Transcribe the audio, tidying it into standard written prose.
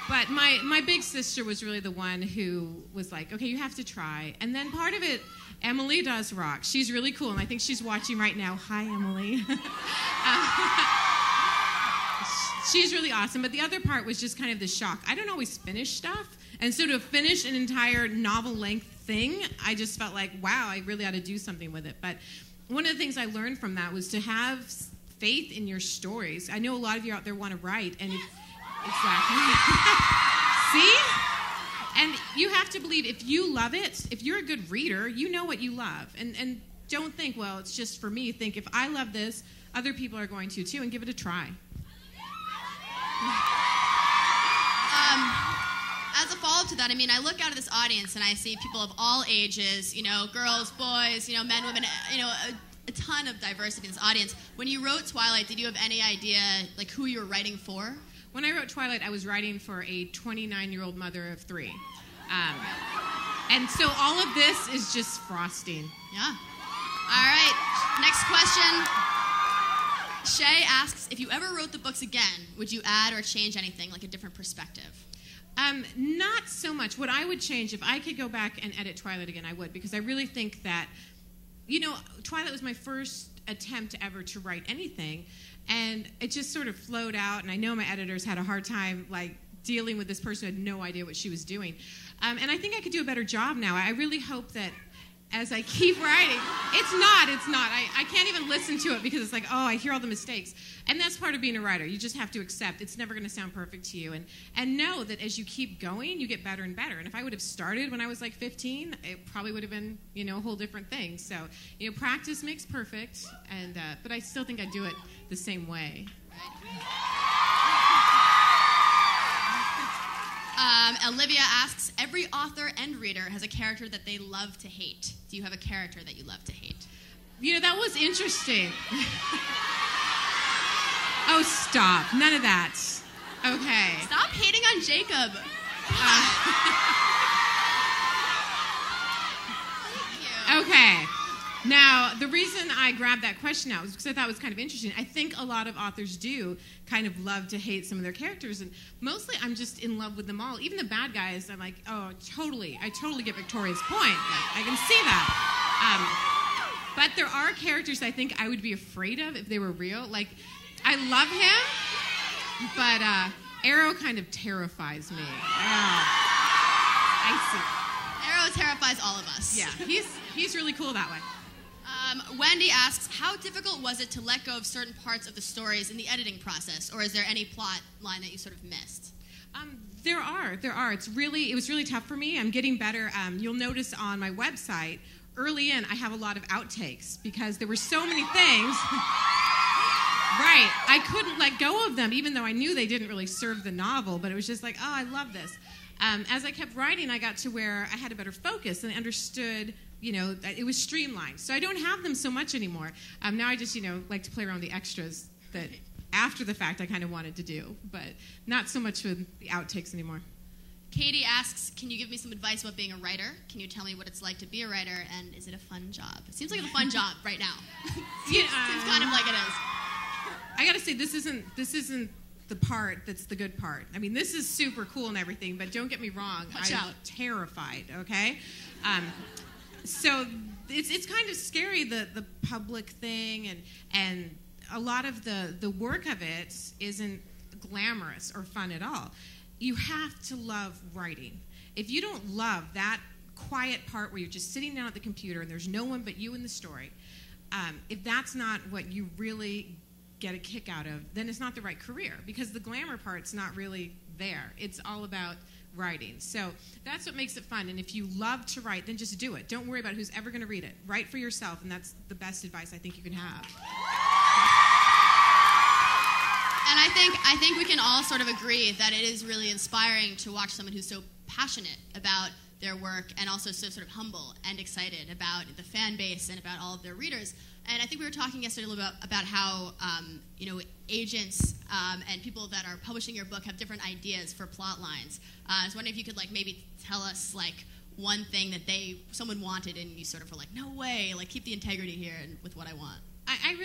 But my big sister was really the one who was like, okay, you have to try. And then part of it, Emily does rock. She's really cool, and I think she's watching right now. Hi, Emily. She's really awesome. But the other part was just kind of the shock. I don't always finish stuff. And so to finish an entire novel-length thing, I just felt like, wow, I really ought to do something with it. But one of the things I learned from that was to have faith in your stories. I know a lot of you out there want to write, and exactly. See? And you have to believe if you love it, if you're a good reader, you know what you love. And don't think, well, it's just for me. Think, if I love this, other people are going to too, and give it a try. As a follow-up to that, I mean, I look out at this audience and I see people of all ages, you know, girls, boys, you know, men, women, you know, a ton of diversity in this audience. When you wrote Twilight, did you have any idea, like, who you were writing for? When I wrote Twilight, I was writing for a 29-year-old mother of 3. And so all of this is just frosting. Yeah. All right. Next question. Shay asks, if you ever wrote the books again, would you add or change anything, like a different perspective? Not so much. What I would change, if I could go back and edit Twilight again, I would, because I really think that, you know, Twilight was my first attempt ever to write anything, and it just sort of flowed out, and I know my editors had a hard time, like, dealing with this person who had no idea what she was doing. And I think I could do a better job now. I really hope that as I keep writing, it's not. I can't even listen to it because it's like, oh, I hear all the mistakes. And that's part of being a writer. You just have to accept it's never going to sound perfect to you. And know that as you keep going, you get better and better. And if I would have started when I was like 15, it probably would have been, you know, a whole different thing. So, you know, practice makes perfect. And but I still think I do it the same way. Olivia asks, every author and reader has a character that they love to hate. Do you have a character that you love to hate? You know, that was interesting. Oh, stop. None of that. Okay. Stop hating on Jacob. Thank you. Okay. Now, the reason I grabbed that question out was because I thought it was kind of interesting. I think a lot of authors do kind of love to hate some of their characters, and mostly I'm just in love with them all. Even the bad guys, I'm like, oh, totally. I totally get Victoria's point. I can see that. But there are characters I think I would be afraid of if they were real. Like, I love him, but Arrow kind of terrifies me. I see. Arrow terrifies all of us. Yeah, he's really cool that way. Wendy asks, how difficult was it to let go of certain parts of the stories in the editing process, or is there any plot line that you sort of missed? There are. It was really tough for me. I'm getting better. You'll notice on my website, early in, I have a lot of outtakes because there were so many things. Right. I couldn't let go of them, even though I knew they didn't really serve the novel, but it was just like, oh, I love this. As I kept writing, I got to where I had a better focus and I understood, you know, that it was streamlined. So I don't have them so much anymore. Now I just, you know, like to play around with the extras that after the fact I kind of wanted to do, but not so much with the outtakes anymore. Katie asks, can you give me some advice about being a writer? Can you tell me what it's like to be a writer, and is it a fun job? It seems like a fun job right now. seems kind of like it is. I got to say, this isn't the part that's the good part. I mean, this is super cool and everything, but don't get me wrong. I'm terrified, okay? So it's kind of scary, the public thing, and a lot of the work of it isn't glamorous or fun at all. You have to love writing. If you don't love that quiet part where you're just sitting down at the computer and there's no one but you in the story, if that's not what you really get a kick out of, then it's not the right career, because the glamour part's not really there. It's all about writing. So that's what makes it fun. And if you love to write, then just do it. Don't worry about who's ever going to read it. Write for yourself, and that's the best advice I think you can have. And I think we can all sort of agree that it is really inspiring to watch someone who's so passionate about their work and also so sort of humble and excited about the fan base and about all of their readers. And I think we were talking yesterday a little bit about how, you know, agents and people that are publishing your book have different ideas for plot lines. I was wondering if you could, like, maybe tell us, like, one thing that someone wanted and you sort of were like, no way, like, keep the integrity here and with what I want. I